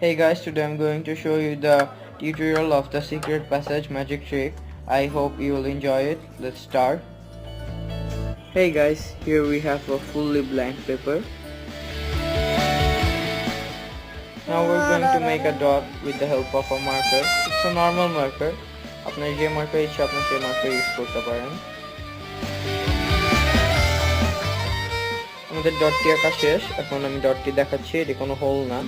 Hey guys, today I'm going to show you the tutorial of the secret passage magic trick. I hope you will enjoy it. Let's start. Hey guys, here we have a fully blank paper. Now we're going to make a dot with the help of a marker. It's a normal marker. আপনার যে marker ইচ্ছা আপনি সেই marker use করতে পারেন। আমাদের ডটটি আঁকা শেষ। এখন আমি ডটটি দেখাচ্ছি। এটি কোনো হোল না,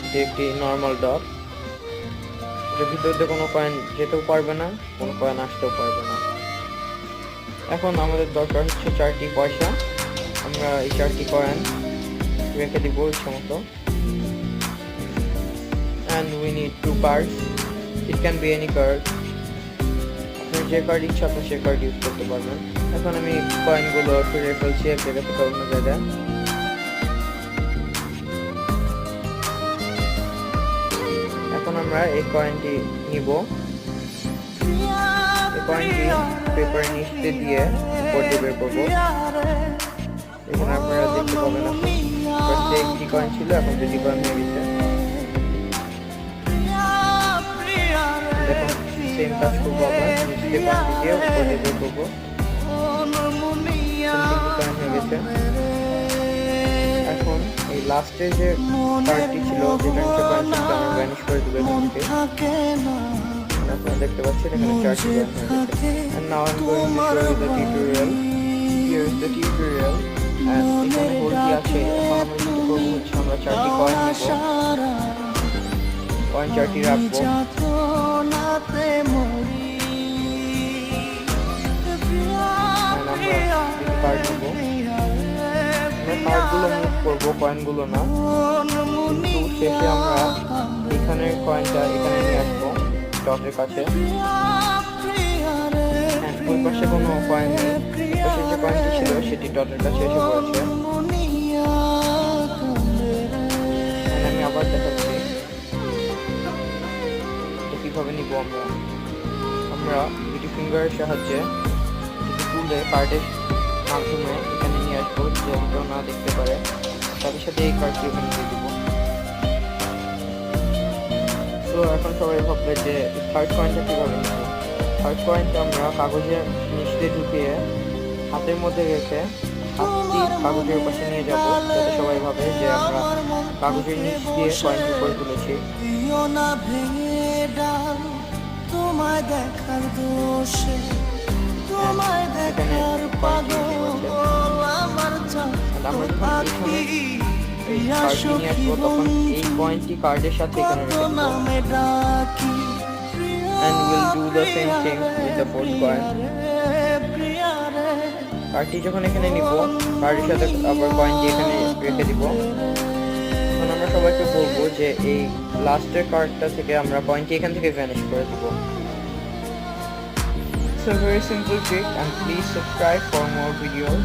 এটি একটি নর্মাল ডট। এর ভিতর দিয়ে কোনো কয়েন যেতেও পারবে না, কোনো কয়েন আসতেও পারবে না। এখন আমাদের দরকার হচ্ছে 4টি পয়সা। আমরা এই 4টি কয়েন রেখে দিব ইচ্ছা মতো। And we need 2 cards. It can be any card. আপনার যে কার্ড ইচ্ছা আপনি সেই কার্ড ইউজ করতে পারবেন। এখন আমি কয়েনগুলো ফিরে ফেলছি এক জায়গা থেকে অন্য জায়গায়। এখন আমরা এই কয়েনটি নিব। এই কয়েনটি পেপার নিচে দিয়ে উপর দিয়ে বের করবো। এখানে আপনারা দেখতে পাবেন ফার্স্টে একটি কয়েন ছিল, এখন 2টি কয়েন হয়ে গেছে। দেখুন সেম কাজ করবো, আবার নিচে দিয়ে কয়েনটি দিয়ে উপর দিয়ে বের করবো। 3টি কয়েন হয়ে গেছে। এখন এই লাস্টে যে কার্ডটি ছিল, যেটা নিচে কয়েন ছিল আমরা ভ্যানিশ করে দেবো এখান থেকে। আপনারা দেখতে পাচ্ছেন এখানে 4টি কয়েন হয়ে গেছে। And now I'm going to show you the tutorial. Here is the tutorial. And এখানে হোলটি আছে। এখন আমরা যেটা করবো হচ্ছে আমরা 4টি কয়েন নিব, কয়েন 4টি রাখবো। আমরা কার্ড নিব, কার্ডগুলো মুভ করবো, কয়েনগুলো না। কিন্তু শেষে আমরা এখানে কয়েনটা এখানে নিয়ে আসবো ডটের কাছে। ওই পাশে কোনো কয়েন নেই, পাশে যে কয়েনটি ছিল সেটি ডটের কাছে এসে পড়েছে। আমি আবার দেখাচ্ছি কিভাবে নিব। আমরা দুটি ফিঙ্গারের সাহায্যে তুলে কার্ডের মাধ্যমে এখানে নিয়ে আসবো, যে কেউ না দেখতে পারে। সাথে সাথে এই কার্ডটি এখানে দিয়ে দিব। তো এখন সবাই ভাববে যে থার্ড কয়েনটা কিভাবে নিব। থার্ড কয়েনটা আমরা কাগজের নিচে ঢুকিয়ে হাতের মধ্যে রেখে হাতটি কাগজের পাশে নিয়ে যাব, যাতে সবাই ভাবে যে আমরা কাগজের নিচ দিয়ে কয়েনটি উপরে তুলেছি। আমরা যখন কার্ডটি নিয়ে আসবো তখন এই কয়েনটি কার্ডের সাথে এখানে রেখে দেব। And we'll do the same thing with the fourth coin. কার্ডটি যখন এখানে নিব, কার্ডের সাথে আবার কয়েনটি এখানে রেখে দিব। এখন আমরা সবাইকে বলবো যে এই লাস্টের কার্ডটা থেকে আমরা কয়েনটি এখান থেকে ভ্যানিশ করে দিব। It's a very simple trick, and please subscribe for more videos.